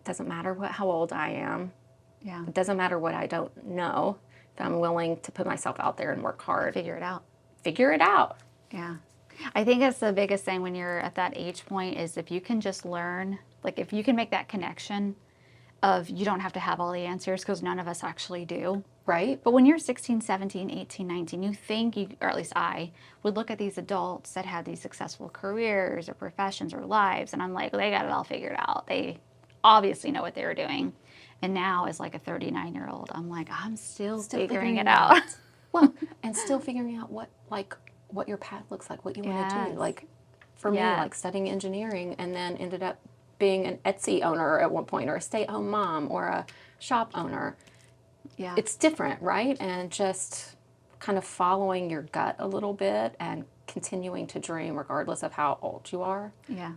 doesn't matter how old I am. Yeah. It doesn't matter what I don't know. If I'm willing to put myself out there and work hard. Figure it out. Figure it out. Yeah. I think that's the biggest thing when you're at that age point is if you can just learn, like if you can make that connection of you don't have to have all the answers because none of us actually do. Right? But when you're 16, 17, 18, 19, you think you, or at least I, would look at these adults that had these successful careers or professions or lives, and I'm like, well, they got it all figured out. They obviously know what they were doing. And now as like a 39-year-old, I'm like, I'm still figuring it out. Well, and still figuring out what your path looks like, what you want to do. Like for me, like studying engineering and then ended up being an Etsy owner at one point or a stay-at-home mom or a shop owner. Yeah. It's different, right? And just kind of following your gut a little bit and continuing to dream regardless of how old you are. Yeah.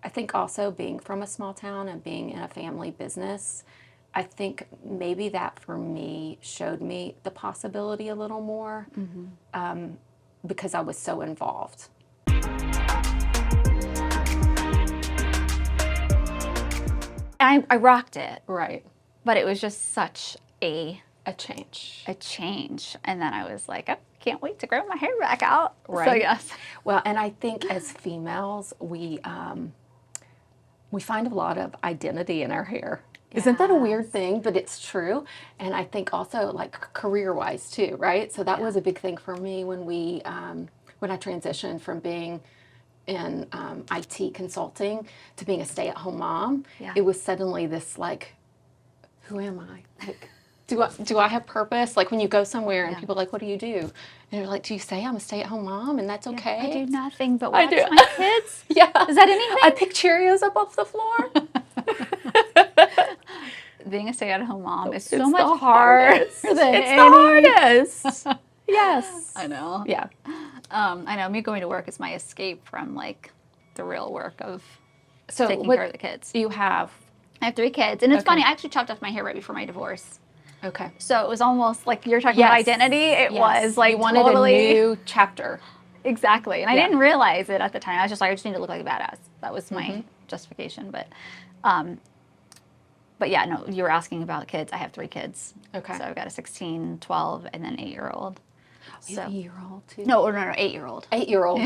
I think also being from a small town and being in a family business, I think maybe that for me showed me the possibility a little more because I was so involved. I rocked it. Right. But it was just such a change. And then I was like, I can't wait to grow my hair back out. Right. So yes. Well, and I think as females, we find a lot of identity in our hair. Isn't that a weird thing? But it's true. And I think also like career-wise too, right? So that was a big thing for me when when I transitioned from being in IT consulting to being a stay-at-home mom. Yeah. It was suddenly this like, who am I? Like, do I have purpose? Like when you go somewhere and people are like, what do you do? And you're like, do you say I'm a stay-at-home mom and that's okay? I do nothing but watch do. my kids. Yeah. Is that anything? I pick Cheerios up off the floor. Being a stay-at-home mom is It's so the much harder hardest. than It's any... the hardest. Yes. I know. Yeah. I know. Me going to work is my escape from like the real work of So taking care of the kids. You have. I have 3 kids, and it's funny. I actually chopped off my hair right before my divorce. Okay. So it was almost like you're talking about identity. It was like you wanted totally a new chapter. Exactly, and I didn't realize it at the time. I was just like, I just need to look like a badass. That was my justification. But yeah, no, you were asking about kids. I have 3 kids. Okay. So I've got a 16, 12, and then 8-year-old. So 8-year-old too. No, 8-year-old. 8-year-old.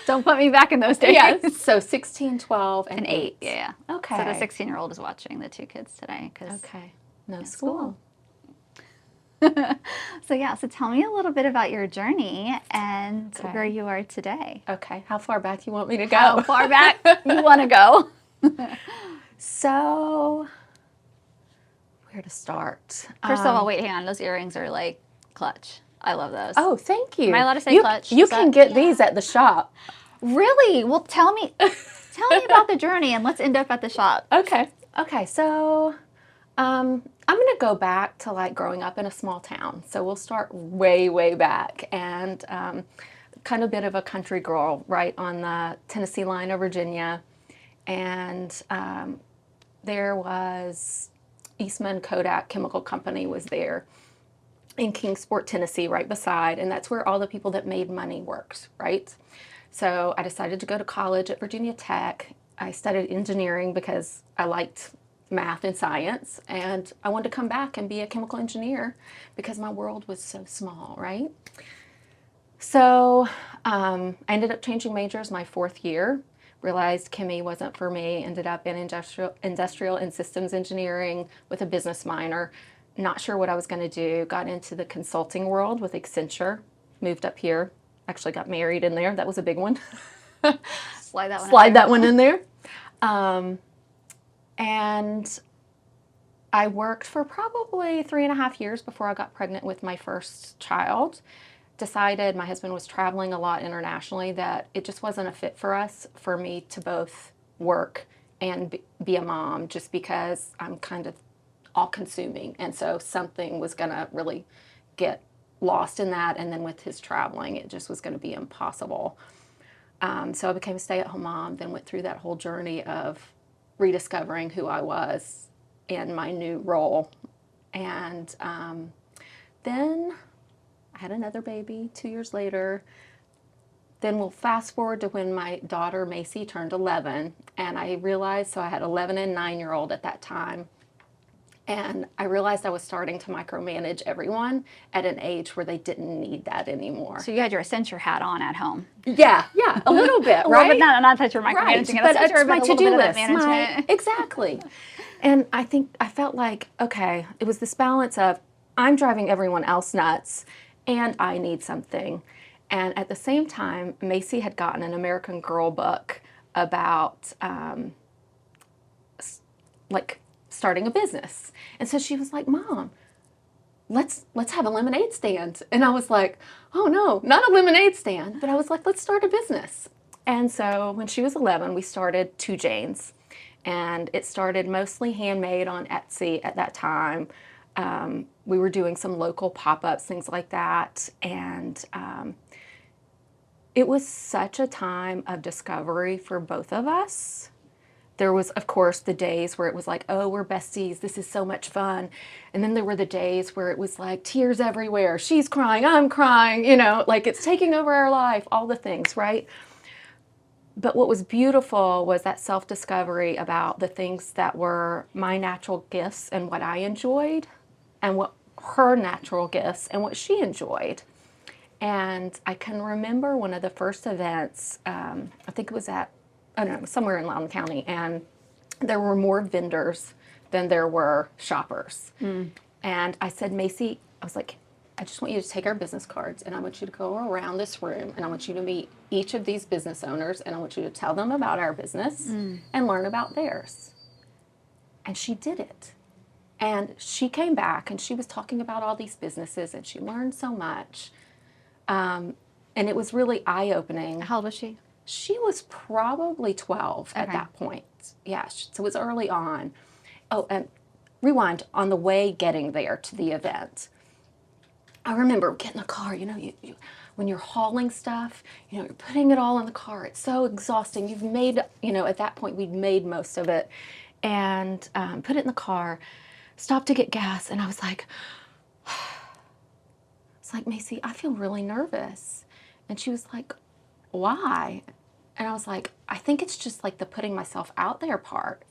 Don't put me back in those days. Yes. So 16, 12, and 8. Yeah. Okay. So the 16-year-old is watching the 2 kids today. Okay. No school. So tell me a little bit about your journey and where you are today. Okay. How far back you want me to go? How far back you want to go? So, where to start? First of all, wait, hang on. Those earrings are like clutch. I love those. Oh, thank you. Am I allowed to say clutch? You can get these at the shop. Really? Well, tell me about the journey and let's end up at the shop. Okay. Okay. So, I'm going to go back to like growing up in a small town. So we'll start way, way back and kind of a bit of a country girl, right on the Tennessee line of Virginia. And there was Eastman Kodak Chemical Company was there in Kingsport, Tennessee, right beside. And that's where all the people that made money worked, right? So I decided to go to college at Virginia Tech. I studied engineering because I liked math and science. And I wanted to come back and be a chemical engineer because my world was so small, right? So I ended up changing majors my 4th year. Realized chemie wasn't for me, ended up in industrial and systems engineering with a business minor. Not sure what I was going to do. Got into the consulting world with Accenture, moved up here, actually got married in there. That was a big one. Slide that one in there. And I worked for probably 3.5 years before I got pregnant with my first child. Decided, my husband was traveling a lot internationally, that it just wasn't a fit for us, for me to both work and be a mom, just because I'm kind of all-consuming. And so something was going to really get lost in that. And then with his traveling, it just was going to be impossible. So I became a stay-at-home mom, then went through that whole journey of rediscovering who I was in my new role. And then I had another baby 2 years later. then we'll fast forward to when my daughter Macy turned 11, and I realized, so I had 11 and 9-year-old at that time, and I realized I was starting to micromanage everyone at an age where they didn't need that anymore. So you had your Accenture hat on at home. Yeah, a little bit, right? But not that you're micromanaging Right, but Accenture, it's my but a little to-do bit of that list. management. Exactly. And I think I felt like, okay, it was this balance of I'm driving everyone else nuts and I need something. And at the same time, Macy had gotten an American Girl book about like starting a business. And so she was like, Mom, let's have a lemonade stand. And I was like, oh no, not a lemonade stand. But I was like, let's start a business. And so when she was 11, we started Jaynes. And it started mostly handmade on Etsy at that time. We were doing some local pop-ups, things like that. And it was such a time of discovery for both of us. There was, of course, the days where it was like, oh, we're besties, this is so much fun. And then there were the days where it was like tears everywhere. She's crying, I'm crying, like it's taking over our life, all the things, right? But what was beautiful was that self-discovery about the things that were my natural gifts and what I enjoyed, and what her natural gifts and what she enjoyed. And I can remember one of the first events, I think it was somewhere in Loudoun County, and there were more vendors than there were shoppers. And I said, Macy, I was like, I just want you to take our business cards and I want you to go around this room and I want you to meet each of these business owners and I want you to tell them about our business and learn about theirs. And she did it. And she came back and she was talking about all these businesses and she learned so much. And it was really eye-opening. How old was she? She was probably 12 at that point. Yeah, so it was early on. Oh, and rewind, on the way getting there to the event, I remember getting a car, when you're hauling stuff, you're putting it all in the car. It's so exhausting. You've made, at that point, we'd made most of it. And put it in the car, stopped to get gas, and I was like, Macy, I feel really nervous. And she was like, why? And I was like, I think it's just like the putting myself out there part.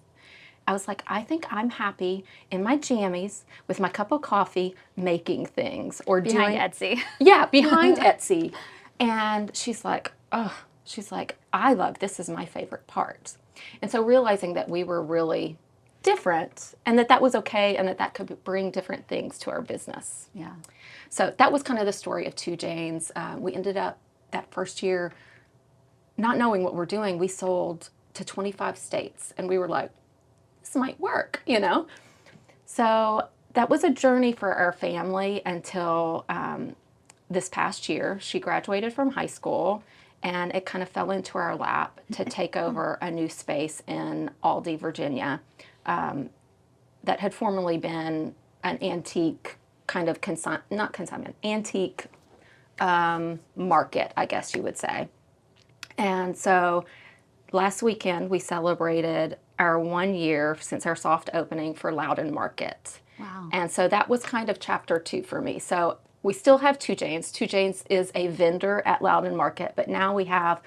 I was like, I think I'm happy in my jammies with my cup of coffee making things or Behind doing Etsy. Yeah, behind Etsy. And she's like, I love this is my favorite part. And so realizing that we were really different and that was okay and that could bring different things to our business. Yeah. So that was kind of the story of Jaynes. We ended up that first year not knowing what we're doing. We sold to 25 states and we were like, this might work, So that was a journey for our family until this past year. She graduated from high school and it kind of fell into our lap to take over a new space in Aldie, Virginia, that had formerly been an antique kind of antique market, I guess you would say. And so last weekend we celebrated our 1 year since our soft opening for Loudoun Market. Wow. And so that was kind of chapter 2 for me. So we still have Jaynes. Jaynes is a vendor at Loudoun Market, but now we have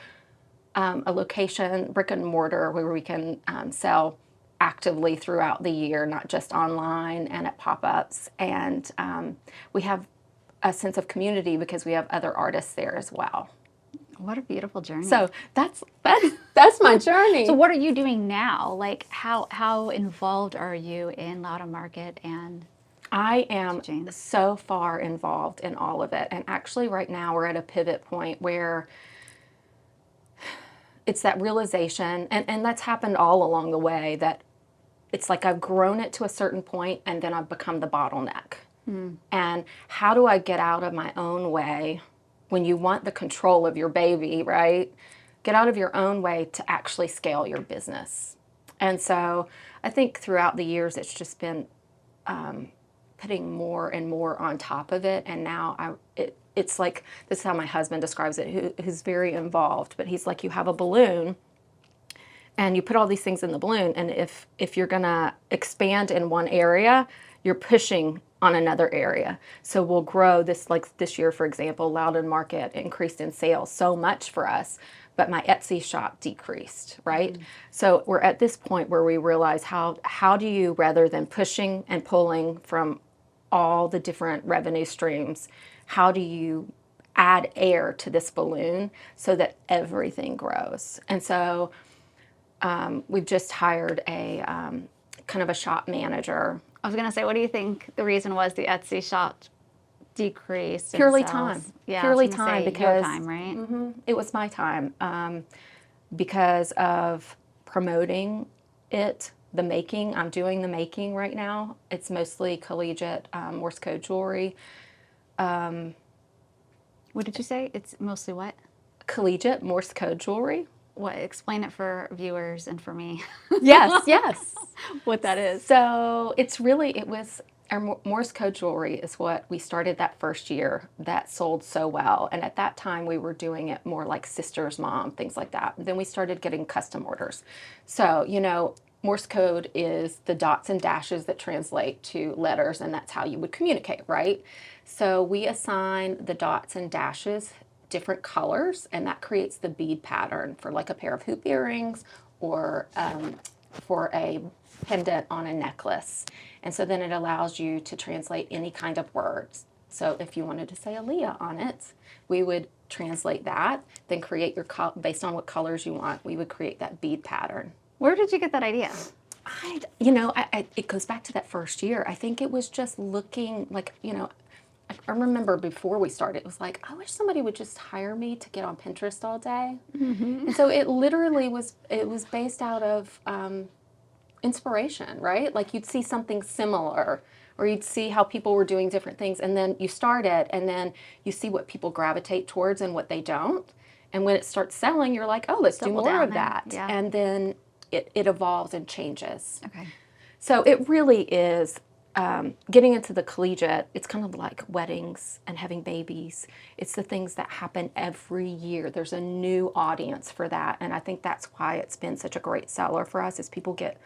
a location, brick and mortar, where we can sell actively throughout the year, not just online and at pop-ups. And we have a sense of community because we have other artists there as well. what a beautiful journey. So that's my journey. So what are you doing now? Like how involved are you in Loudoun Market and I am Jaynes? so far involved in all of it. And actually right now we're at a pivot point where it's that realization, and that's happened all along the way, that it's like I've grown it to a certain point and then I've become the bottleneck. And how do I get out of my own way when you want the control of your baby, right? Get out of your own way to actually scale your business. And so I think throughout the years it's just been putting more and more on top of it. And now it's like, this is how my husband describes it, who's very involved, but he's like, you have a balloon and you put all these things in the balloon, and if you're gonna expand in one area, you're pushing on another area. So we'll grow this, like this year, for example, Loudon Market increased in sales so much for us, but my Etsy shop decreased, right? So we're at this point where we realize how do you, rather than pushing and pulling from all the different revenue streams, how do you add air to this balloon so that everything grows? And so we've just hired a kind of a shop manager. I was going to say, what do you think the reason was the Etsy shop decreased in Purely sales? time. Yeah, Purely I was gonna time say, because your time, right? it was my time because of promoting it, the making. I'm doing the making right now. It's mostly collegiate Morse code jewelry. What did you say? It's mostly what? Collegiate Morse code jewelry. What? Explain it for viewers and for me. Yes, yes. What that is. So it was our Morse code jewelry is what we started that first year that sold so well. And at that time we were doing it more like sister's mom, things like that. Then we started getting custom orders. So, Morse code is the dots and dashes that translate to letters, and that's how you would communicate, right? So we assign the dots and dashes different colors, and that creates the bead pattern for like a pair of hoop earrings or for a pendant on a necklace. And so then it allows you to translate any kind of words. So if you wanted to say Aaliyah on it, we would translate that, then create your based on what colors you want, we would create that bead pattern. Where did you get that idea? It goes back to that first year. I think it was just looking like, I remember before we started, it was like, I wish somebody would just hire me to get on Pinterest all day. And so it literally was based out of inspiration, right? Like you'd see something similar, or you'd see how people were doing different things, and then you start it, and then you see what people gravitate towards and what they don't. And when it starts selling, you're like, oh, let's do Double more down of there. that. Yeah. And then it evolves and changes. Okay. So it really is getting into the collegiate. It's kind of like weddings and having babies. It's the things that happen every year. There's a new audience for that. And I think that's why it's been such a great seller for us, is people get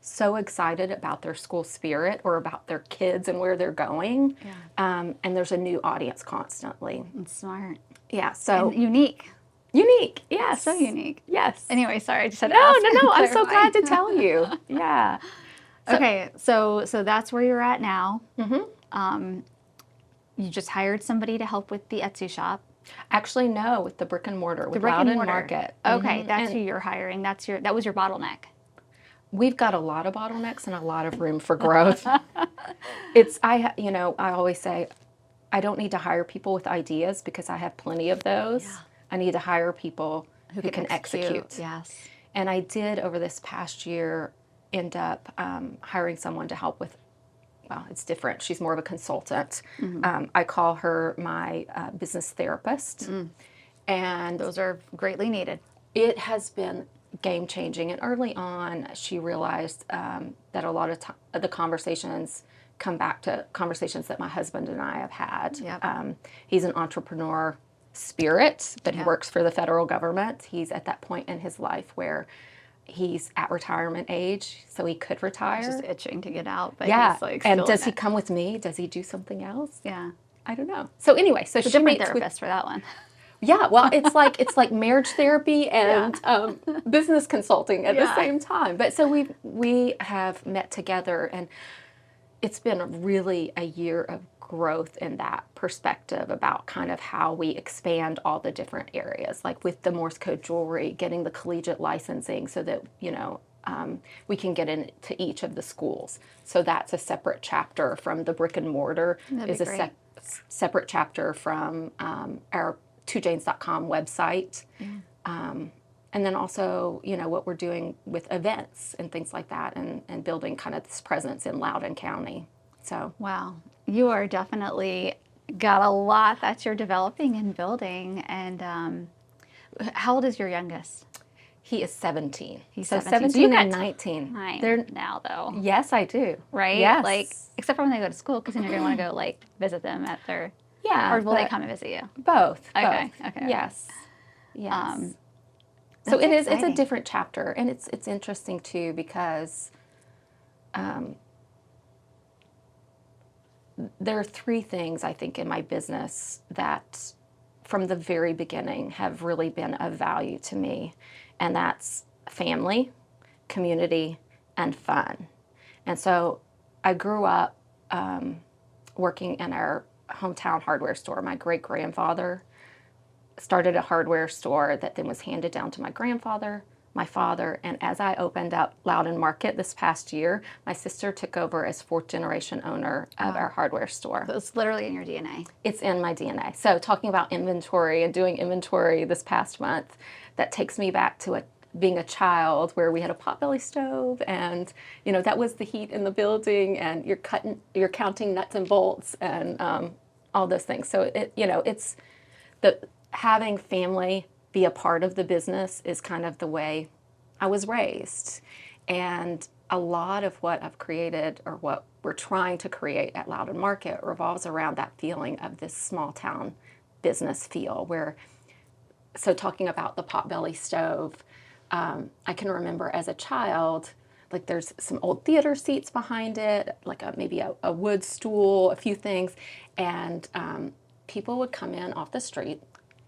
so excited about their school spirit or about their kids and where they're going. Yeah. And there's a new audience constantly. It's smart. Yeah. So And unique. unique. Yes. So unique. Yes. Anyway, sorry, I just had to No, ask no, and no. I'm so clarify. glad to tell you. Yeah. Okay, so that's where you're at now. You just hired somebody to help with the Etsy shop. Actually, no, with the brick and mortar, with brick and Loudon mortar. Market. Okay, that's And who you're hiring. That was your bottleneck. we've got a lot of bottlenecks and a lot of room for growth. I always say, I don't need to hire people with ideas because I have plenty of those. Yeah. I need to hire people who can execute. Yes. And I did over this past year end up hiring someone to help with, well, it's different. She's more of a consultant. I call her my business therapist. And Those are greatly needed. it has been game changing. And early on, she realized that a lot of the conversations come back to conversations that my husband and I have had. Yep. He's an entrepreneur spirit, but he Yeah. works for the federal government. He's at that point in his life where he's at retirement age, so he could retire. Just itching to get out, but Yeah. he's like And still does in he it. come with me? Does he do something else? Yeah. I don't know. So anyway, so It's a she different meets with, therapist for that one. yeah, well, it's like marriage therapy and business consulting at the Yeah. same time. But so we have met together, and it's been really a year of growth in that perspective about kind of how we expand all the different areas, like with the Morse code jewelry, getting the collegiate licensing so that we can get into each of the schools. So that's a separate chapter from the brick and mortar. That'd Is be a great. separate chapter from our twojaynes.com website. And then also, what we're doing with events and things like that, and building kind of this presence in Loudoun County. So Wow. You are definitely got a lot that you're developing and building. And how old is your youngest? he is 17. He's so 17. So 17 you got and 19. Time now, though. Yes, I do. Right? Yes. Like, except for when they go to school, because then you're going to want to go, like, visit them at their... Yeah. Or will they but come and visit you? Both. Okay, Both. okay. Yes. Yes. So That's it is. It's a exciting. different chapter, and it's interesting too because there are three things I think in my business that from the very beginning have really been of value to me, and that's family, community, and fun. And so I grew up working in our hometown hardware store. My great grandfather started a hardware store that then was handed down to my grandfather, my father, and as I opened up Loudon Market this past year, my sister took over as fourth generation owner of our hardware store. So it's literally in your DNA. It's in my DNA. So talking about inventory and doing inventory this past month, that takes me back to being a child where we had a potbelly stove, and that was the heat in the building, and you're counting nuts and bolts and all those things. So it's the having family be a part of the business is kind of the way I was raised. And a lot of what I've created, or what we're trying to create at Loudon Market, revolves around that feeling of this small town business feel so talking about the potbelly stove, I can remember as a child, like there's some old theater seats behind it, like maybe a wood stool, a few things, and people would come in off the street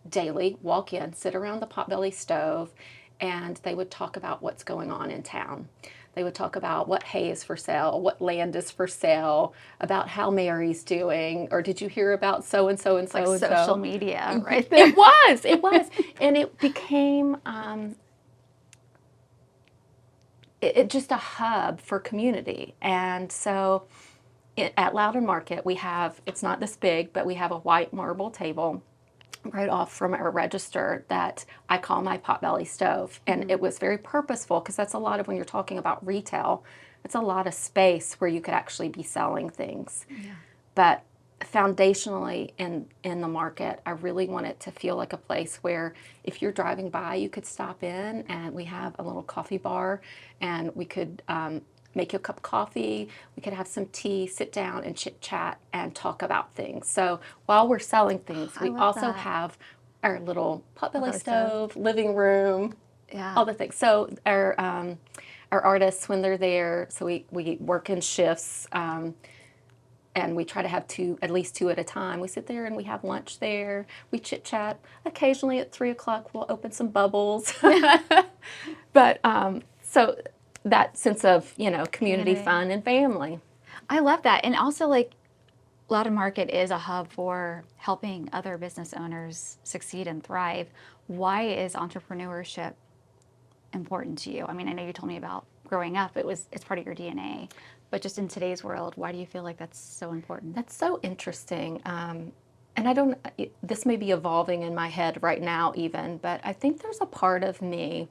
daily, walk in, sit around the potbelly stove, and they would talk about what's going on in town. They would talk about what hay is for sale, what land is for sale, about how Mary's doing, or did you hear about so and so and so and so? Social media, right there. It was, and it became it just a hub for community. And so at Loudon Market, it's not this big, but we have a white marble table right off from our register that I call my potbelly stove. And it was very purposeful, because that's a lot of, when you're talking about retail, it's a lot of space where you could actually be selling things. Yeah. But foundationally in the market, I really want it to feel like a place where if you're driving by, you could stop in, and we have a little coffee bar, and we could make you a cup of coffee, we could have some tea, sit down and chit chat and talk about things. So while we're selling things, we also have our little potbelly stove, living room, all the things. So our artists, when they're there, so we work in shifts, and we try to have at least two at a time. We sit there and we have lunch there. We chit chat. Occasionally at 3 o'clock, we'll open some bubbles. But so that sense of community, fun, and family. I love that. And also, like, Loudon Market is a hub for helping other business owners succeed and thrive. Why is entrepreneurship important to you? I mean, I know you told me about growing up, it's part of your DNA, but just in today's world, why do you feel like that's so important? That's so interesting. And this may be evolving in my head right now even, but I think there's a part of me.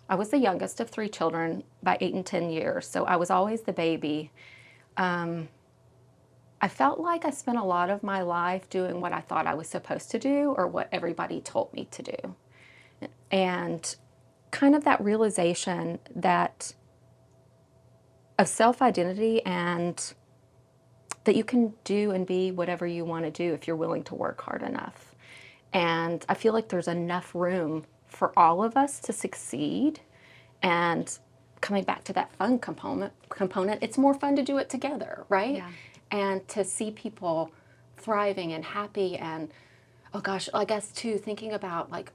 I was the youngest of 3 children by 8 and 10 years, so I was always the baby. I felt like I spent a lot of my life doing what I thought I was supposed to do, or what everybody told me to do. And kind of that realization of self-identity, and that you can do and be whatever you want to do if you're willing to work hard enough. And I feel like there's enough room for all of us to succeed. And coming back to that fun component, it's more fun to do it together, right? Yeah. And to see people thriving and happy, and oh gosh, I guess too, thinking about, like,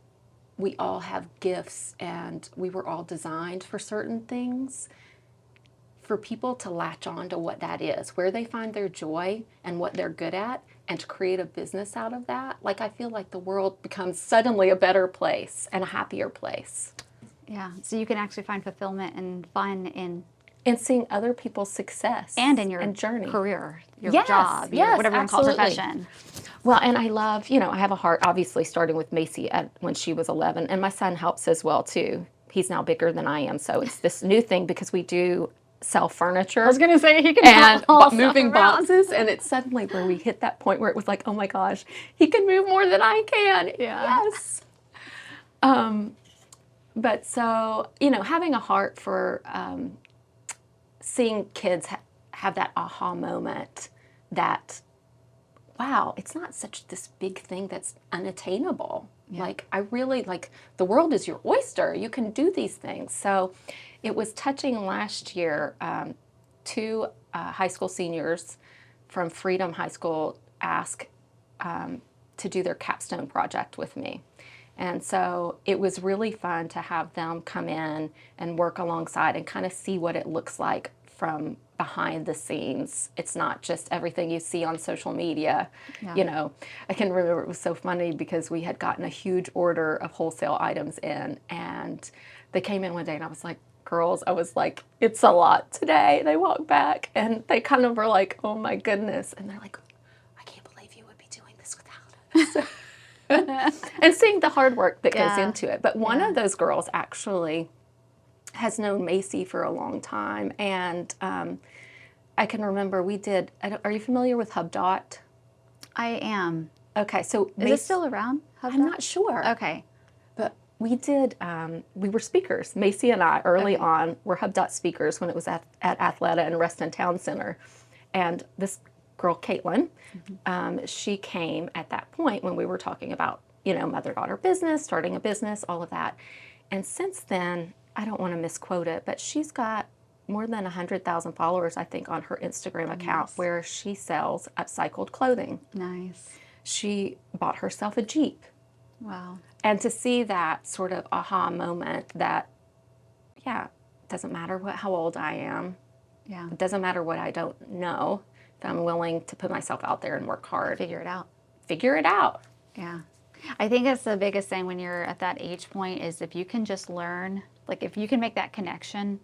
we all have gifts and we were all designed for certain things. For people to latch on to what that is, where they find their joy and what they're good at, and to create a business out of that, like, I feel like the world becomes suddenly a better place and a happier place. Yeah, so you can actually find fulfillment and fun in seeing other people's success and in your journey, career, your job, whatever you call profession. Well, and I love, I have a heart, obviously, starting with Macy when she was 11, and my son helps as well too. He's now bigger than I am, so it's this new thing, because we do sell furniture. I was going to say, he can moving boxes, and it's suddenly where we hit that point where it was like, oh my gosh, he can move more than I can. Yeah. Yes. But so, having a heart for seeing kids have that aha moment that, wow, it's not such this big thing that's unattainable. Yeah. Like, I really, the world is your oyster. You can do these things. So it was touching last year, 2 high school seniors from Freedom High School ask to do their capstone project with me. And so it was really fun to have them come in and work alongside and kind of see what it looks like from behind the scenes. It's not just everything you see on social media. Yeah. You know, I can remember it was so funny because we had gotten a huge order of wholesale items in, and they came in one day and I was like, girls, I was like, it's a lot today. They walked back and they kind of were like, oh my goodness. And they're like, I can't believe you would be doing this without us. And seeing the hard work that goes into it. But one of those girls actually has known Macy for a long time. And I can remember we did, are you familiar with HubDot? I am. Okay, so Is it still around? I'm not sure. Okay. But we did, we were speakers. Macy and I, early on, were HubDot speakers when it was at Athleta and Reston Town Center. And this girl, Caitlin, she came at that point when we were talking about, you know, mother-daughter business, starting a business, all of that. And since then, I don't want to misquote it, but she's got more than 100,000 followers, I think, on her Instagram account where she sells upcycled clothing. Nice. She bought herself a Jeep. Wow. And to see that sort of aha moment that, yeah, it doesn't matter how old I am. Yeah. It doesn't matter what I don't know. If I'm willing to put myself out there and work hard. Figure it out. Figure it out. Yeah. I think that's the biggest thing when you're at that age point is if you can just learn, like if you can make that connection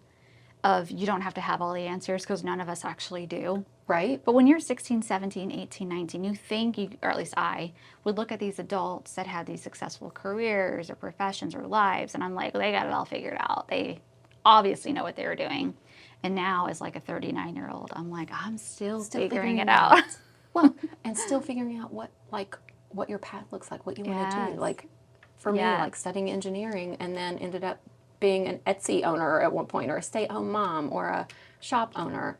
of you don't have to have all the answers because none of us actually do. Right. But when you're 16, 17, 18, 19, you think, or at least I, would look at these adults that had these successful careers or professions or lives, and I'm like, well, they got it all figured out. They obviously know what they were doing. And now, as like a 39-year-old, I'm like, I'm still figuring it out. Well, and still figuring out what your path looks like, what you want to do. Like, for me, like studying engineering and then ended up being an Etsy owner at one point, or a stay-at-home mom, or a shop owner.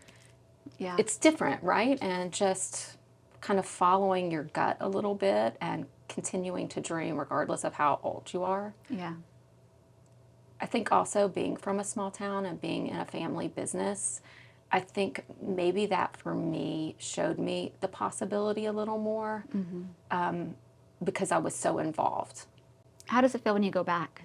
Yeah. It's different, right? And just kind of following your gut a little bit and continuing to dream regardless of how old you are. Yeah. I think also being from a small town and being in a family business, I think maybe that for me showed me the possibility a little more because I was so involved. How does it feel when you go back?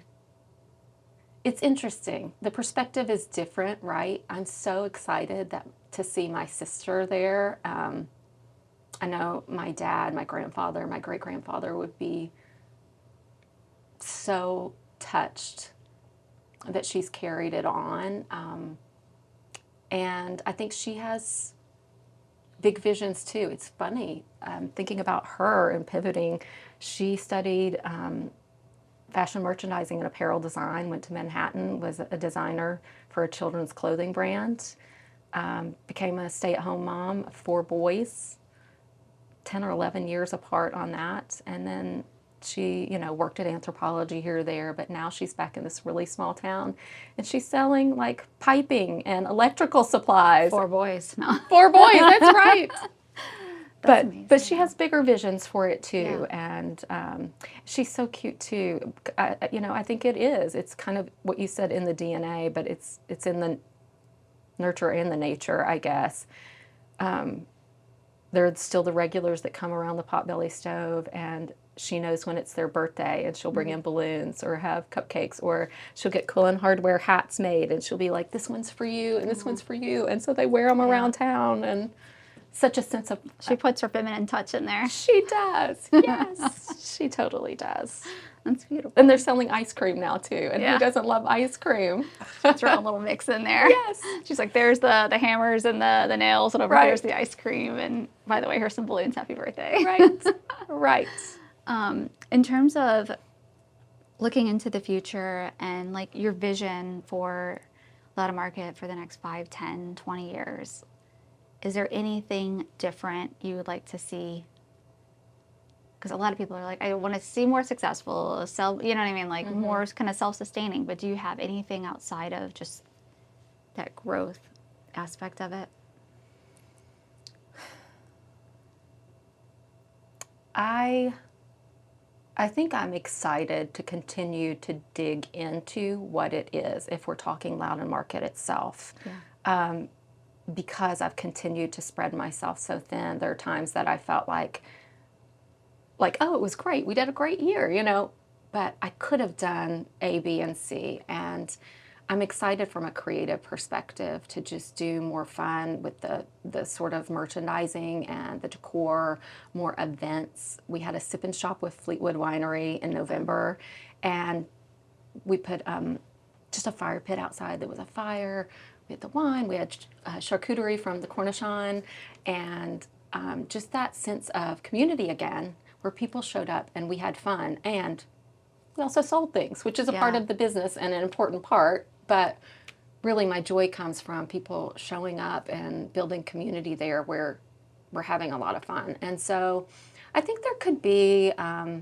It's interesting. The perspective is different, right? I'm so excited to see my sister there. I know my dad, my grandfather, my great-grandfather would be so touched that she's carried it on. And I think she has big visions too. It's funny, thinking about her and pivoting. She studied fashion merchandising and apparel design, went to Manhattan, was a designer for a children's clothing brand, became a stay-at-home mom of 4 boys, 10 or 11 years apart on that. And then she, you know, worked at Anthropologie here or there, but now she's back in this really small town and she's selling like piping and electrical supplies. 4 boys. No. 4 boys, that's right. But she has bigger visions for it too, and she's so cute too. You know, I think it is. It's kind of what you said in the DNA, but it's in the nurture and the nature, I guess. There are still the regulars that come around the potbelly stove, and she knows when it's their birthday, and she'll bring in balloons or have cupcakes, or she'll get Cullen Hardware hats made, and she'll be like, "This one's for you, and this one's for you," and so they wear them around town, and such a sense of... She puts her feminine touch in there. She does. Yes, she totally does. That's beautiful. And they're selling ice cream now too. And who doesn't love ice cream? Throw a little mix in there. Yes. She's like, there's the hammers and the nails, and over there's the ice cream. And by the way, here's some balloons. Happy birthday. Right. Right. In terms of looking into the future and like your vision for Lotta Market for the next 5, 10, 20 years, is there anything different you would like to see? Because a lot of people are like, I want to see more successful, you know what I mean? Like more kind of self-sustaining. But do you have anything outside of just that growth aspect of it? I think I'm excited to continue to dig into what it is if we're talking Lotta Market itself. Yeah. because I've continued to spread myself so thin, there are times that I felt like, oh, it was great. We did a great year, but I could have done A, B, and C. And I'm excited from a creative perspective to just do more fun with the sort of merchandising and the decor, more events. We had a sip and shop with Fleetwood Winery in November, and we put just a fire pit outside. There was a fire. We had the wine. We had charcuterie from the Cornichon, and just that sense of community again, where people showed up and we had fun, and we also sold things, which is a part of the business and an important part. But really, my joy comes from people showing up and building community there where we're having a lot of fun. And so I think there could be, I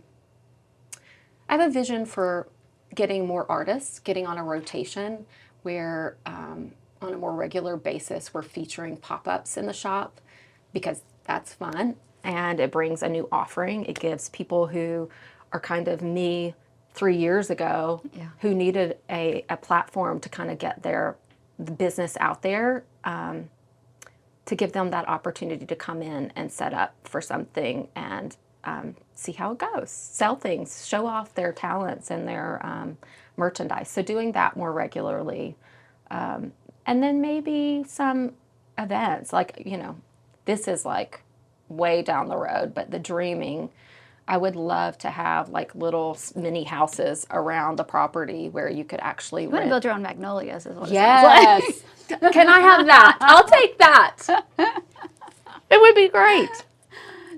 have a vision for getting more artists, getting on a rotation where on a more regular basis we're featuring pop-ups in the shop, because that's fun and it brings a new offering. It gives people who are kind of me 3 years ago who needed a platform to kind of get their business out there, to give them that opportunity to come in and set up for something and see how it goes, sell things, show off their talents and their merchandise. So doing that more regularly. And then maybe some events, like, this is like way down the road, but the dreaming, I would love to have like little mini houses around the property where you could actually want to build your own magnolias is what it Yes. sounds like. Can I have that? I'll take that. It would be great.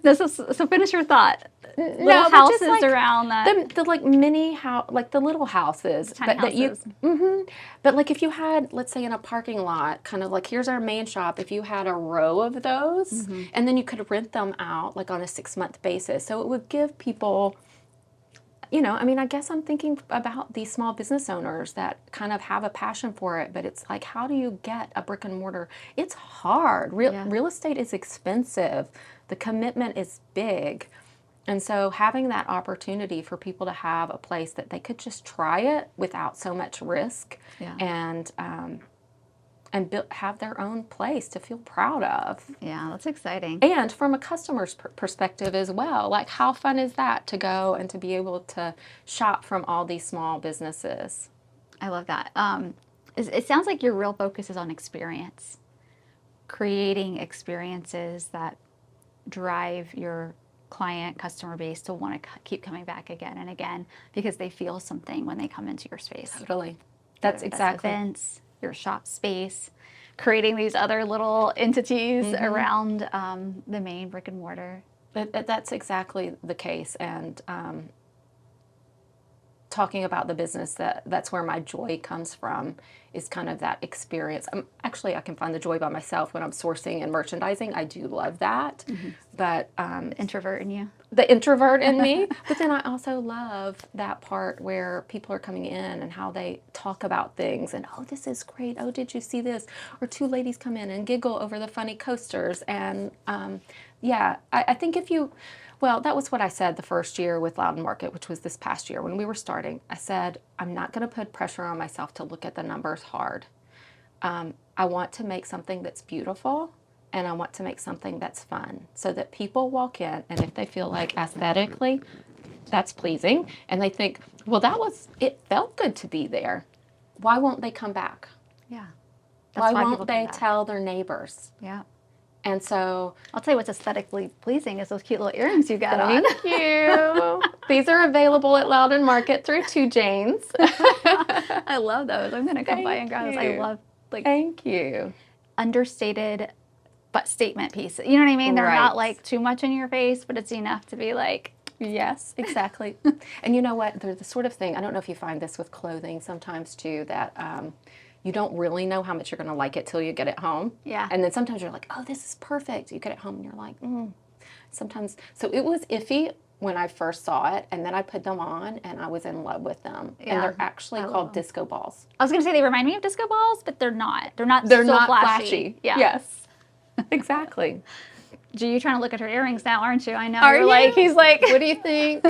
So finish your thought. Little No, but houses just like around that. the like mini house, like the little houses, Tiny that you. houses. But like if you had, let's say in a parking lot, kind of like here's our main shop. If you had a row of those, and then you could rent them out like on a 6-month basis, so it would give people. I guess I'm thinking about these small business owners that kind of have a passion for it, but it's like, how do you get a brick and mortar? It's hard. Real estate is expensive. The commitment is big. And so having that opportunity for people to have a place that they could just try it without so much risk, and have their own place to feel proud of. Yeah, that's exciting. And from a customer's perspective as well, like how fun is that to go and to be able to shop from all these small businesses? I love that. It sounds like your real focus is on experience, creating experiences that drive your customer base to want to keep coming back again and again because they feel something when they come into your space. Totally. That's exactly. Events, your shop space, creating these other little entities around the main brick and mortar. That's exactly the case. And talking about the business, that's where my joy comes from, is kind of that experience. Actually, I can find the joy by myself when I'm sourcing and merchandising. I do love that. But Introvert in you. the introvert in me. But then I also love that part where people are coming in and how they talk about things and, oh, this is great. Oh, did you see this? Or two ladies come in and giggle over the funny coasters. And I think that was what I said the first year with Loudon Market, which was this past year when we were starting. I said, I'm not going to put pressure on myself to look at the numbers hard. I want to make something that's beautiful, and I want to make something that's fun, so that people walk in, and if they feel like aesthetically that's pleasing, and they think, well, it felt good to be there, why won't they come back? Yeah. Why won't they tell their neighbors? Yeah. And so I'll tell you what's aesthetically pleasing is those cute little earrings you got on. Thank you. These are available at Loudon Market through 2 Jaynes. I love those. I'm going to come by and grab those. I love Thank you. Understated but statement pieces. You know what I mean? They're not like too much in your face, but it's enough to be like, yes, exactly. And you know what? They're the sort of thing, I don't know if you find this with clothing sometimes too, that you don't really know how much you're going to like it till you get it home. Yeah. And then sometimes you're like, oh, this is perfect. You get it home and you're like, sometimes. So it was iffy when I first saw it, and then I put them on and I was in love with them. Yeah. And they're actually called disco balls. I was going to say they remind me of disco balls, but they're not. They're not flashy. Yeah. Yes. Exactly. Gee, you're trying to look at her earrings now, aren't you? I know. Are you? He's like, what do you think?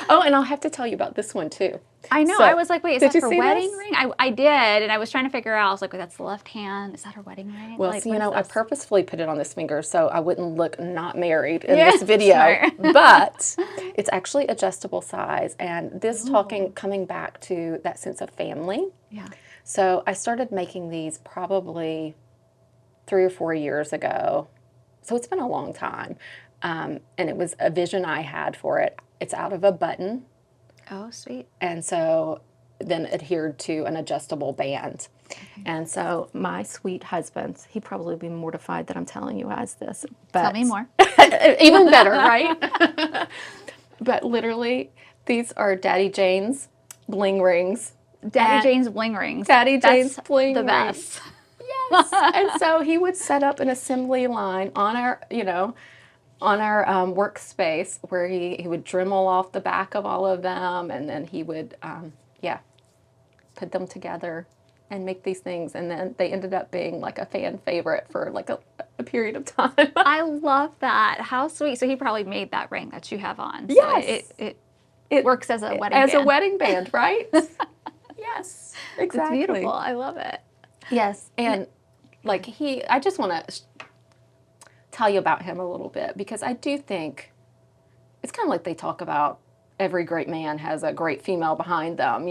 Oh, and I'll have to tell you about this one too. I know. So, I was like, wait, is did that you her see wedding this? ring? I did, and I was trying to figure out. I was like, wait, that's the left hand. Is that her wedding ring? Well, Like, so, what is I this? purposefully put it on this finger so I wouldn't look not married in Yeah, this video. smart. But it's actually adjustable size. And this Ooh. coming back to that sense of family. Yeah. So I started making these probably 3 or 4 years ago. So it's been a long time. And it was a vision I had for it. It's out of a button. Oh, sweet. And so then adhered to an adjustable band. And so my sweet husband, he'd probably be mortified that I'm telling you guys this. But Tell me more. even better, right? But literally, these are Daddy Jaynes bling rings. Daddy And Jayne's bling rings. Daddy Jaynes That's bling the rings. best. Yes. And so he would set up an assembly line on our, workspace where he would Dremel off the back of all of them, and then he would, put them together and make these things. And then they ended up being like a fan favorite for like a period of time. I love that. How sweet. So he probably made that ring that you have on. So Yes. it works as a wedding As band. a wedding band, right? Yes, It's exactly. beautiful. I love it. Yes, and like I just want to tell you about him a little bit because I do think it's kind of like they talk about every great man has a great female behind them,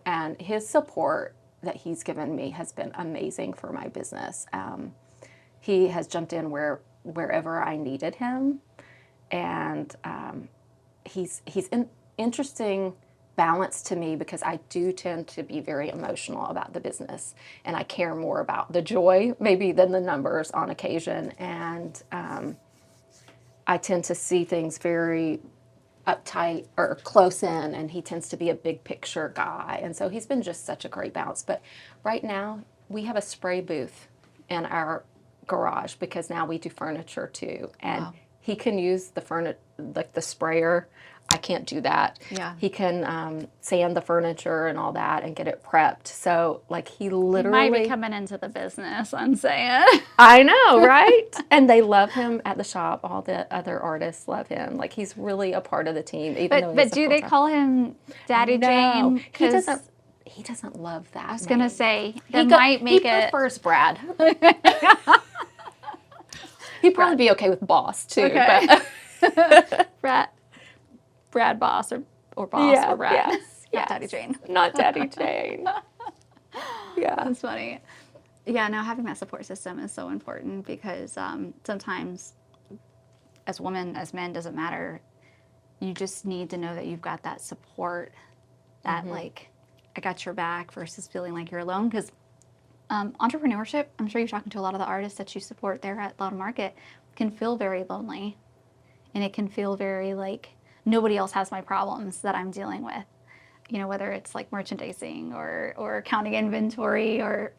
and his support that he's given me has been amazing for my business. He has jumped in wherever I needed him, and he's an interesting balance to me because I do tend to be very emotional about the business, and I care more about the joy maybe than the numbers on occasion, and I tend to see things very uptight or close in, and he tends to be a big picture guy, and so he's been just such a great balance. But right now we have a spray booth in our garage because now we do furniture too, and Wow. he can use like the sprayer. I can't do that. Yeah. He can sand the furniture and all that and get it prepped. So like he He literally might be coming into the business, I'm saying. I know, right? And they love him at the shop. All the other artists love him. Like he's really a part of the team, even though But do they call him Daddy Jayne? He 'Cause doesn't. He doesn't love that. I was gonna say he that might make he it. prefers Brad. He'd probably be okay with Boss too. Okay. But Brad Boss or Boss yeah, or Brad. yes, Not Daddy Jayne. Not Daddy Jayne. Yeah. That's funny. Yeah, no, having that support system is so important because sometimes, as women, as men, doesn't matter. You just need to know that you've got that support, that like, I got your back versus feeling like you're alone. Because entrepreneurship, I'm sure you're talking to a lot of the artists that you support there at Loud Market, can feel very lonely. And it can feel very like, nobody else has my problems that I'm dealing with. Whether it's like merchandising or counting inventory or,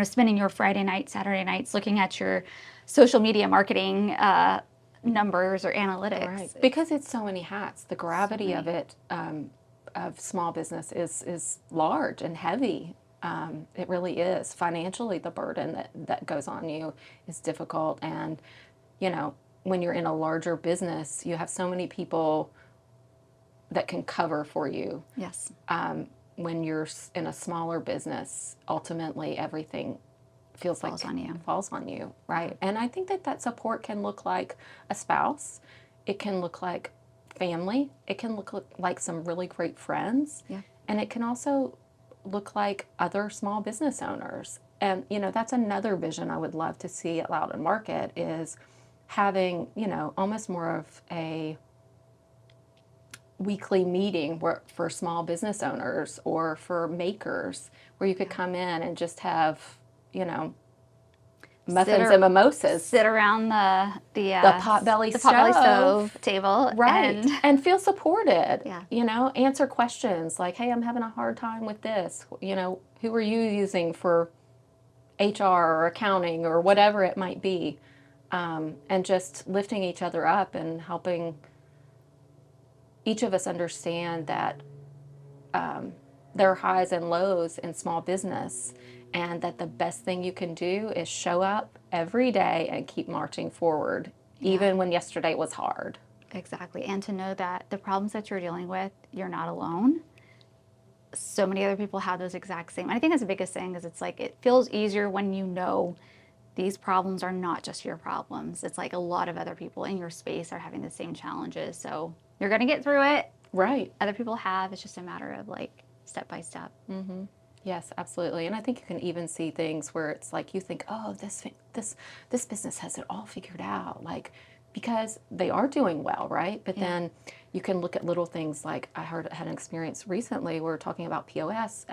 spending your Friday nights, Saturday nights looking at your social media marketing numbers or analytics. Right. Because it's so many hats. The gravity of it, of small business is large and heavy. It really is. Financially, the burden that goes on you is difficult. And, when you're in a larger business, you have so many people that can cover for you. Yes. When you're in a smaller business, ultimately everything falls on you, right? And I think that support can look like a spouse. It can look like family. It can look like some really great friends. Yeah. And it can also look like other small business owners. And, that's another vision I would love to see at Loud and Market is having, almost more of a weekly meeting for small business owners or for makers where you could come in and just have, muffins and mimosas. Sit around the potbelly stove table. Right. And feel supported. Yeah. Answer questions like, hey, I'm having a hard time with this. Who are you using for HR or accounting or whatever it might be? And just lifting each other up and helping each of us understand that there are highs and lows in small business, and that the best thing you can do is show up every day and keep marching forward, even when yesterday was hard. Exactly. And to know that the problems that you're dealing with, you're not alone. So many other people have those exact same. And I think that's the biggest thing is it's like it feels easier when you know these problems are not just your problems. It's like a lot of other people in your space are having the same challenges. So you're going to get through it. Right. Other people have. It's just a matter of like step by step. Yes, absolutely. And I think you can even see things where it's like you think, oh, this business has it all figured out, like because they are doing well, right? But then you can look at little things like I had an experience recently. We were talking about POS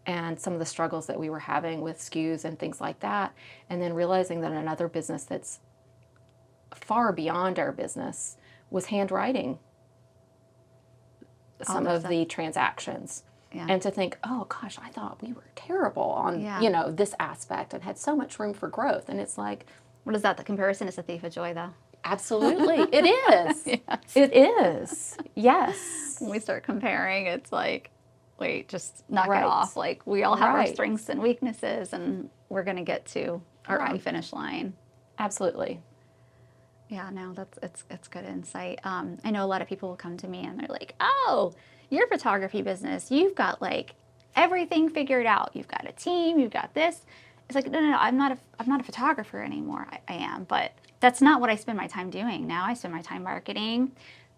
and some of the struggles that we were having with SKUs and things like that, and then realizing that another business that's far beyond our business was handwriting some of the transactions. Yeah. And to think, oh gosh, I thought we were terrible on, this aspect and had so much room for growth. And it's like, What is that? The comparison is a thief of joy, though. absolutely, it is. It is. Yes. When we start comparing, it's like, wait, just knock Right. it off. Like we all have our Right. strengths and weaknesses, and we're going to get to our own finish line. Absolutely. Yeah, no, it's good insight. I know a lot of people will come to me and they're like, "Oh, your photography business, you've got like everything figured out. You've got a team, you've got this." It's like, no, I'm not a photographer anymore. I am, but that's not what I spend my time doing now. I spend my time marketing,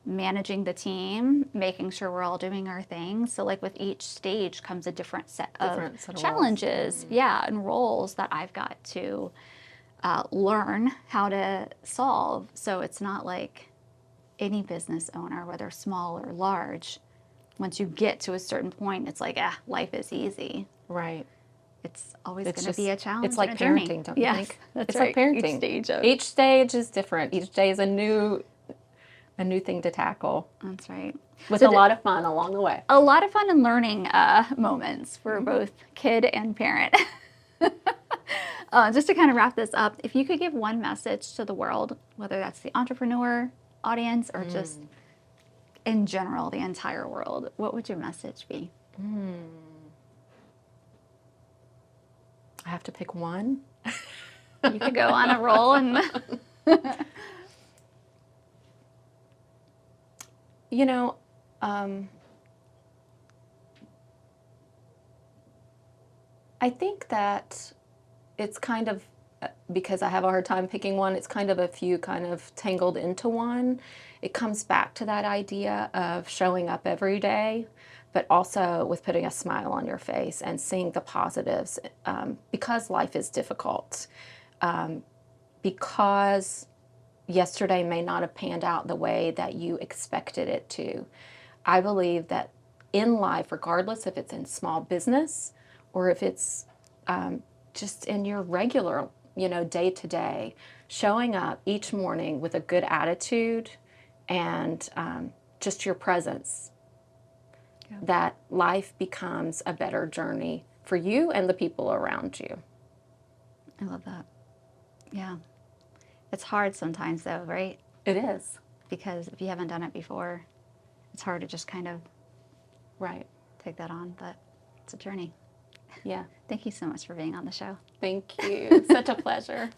managing the team, making sure we're all doing our thing. So like with each stage comes a different set of Roles. challenges, and roles that I've got to learn how to solve. So it's not like any business owner, whether small or large, once you get to a certain point, it's like, life is easy. Right. It's always going to be a challenge. It's like and a journey. parenting, don't you Yes, think? that's It's right. like parenting. Each stage is different. Each day is a new thing to tackle. That's right. With So a lot of fun along the way. A lot of fun and learning moments for both kid and parent. Just to kind of wrap this up, if you could give one message to the world, whether that's the entrepreneur audience or just in general, the entire world, what would your message be? I have to pick one. You could go on a roll and I think that it's kind of, because I have a hard time picking one, it's kind of a few kind of tangled into one. It comes back to that idea of showing up every day, but also with putting a smile on your face and seeing the positives, because life is difficult, because yesterday may not have panned out the way that you expected it to. I believe that in life, regardless if it's in small business or if it's just in your regular, day to day, showing up each morning with a good attitude and just your presence, that life becomes a better journey for you and the people around you. I love that. Yeah. It's hard sometimes though, right? It is. Because if you haven't done it before, it's hard to just kind of take that on, but it's a journey. Yeah. Thank you so much for being on the show. Thank you. Such a pleasure.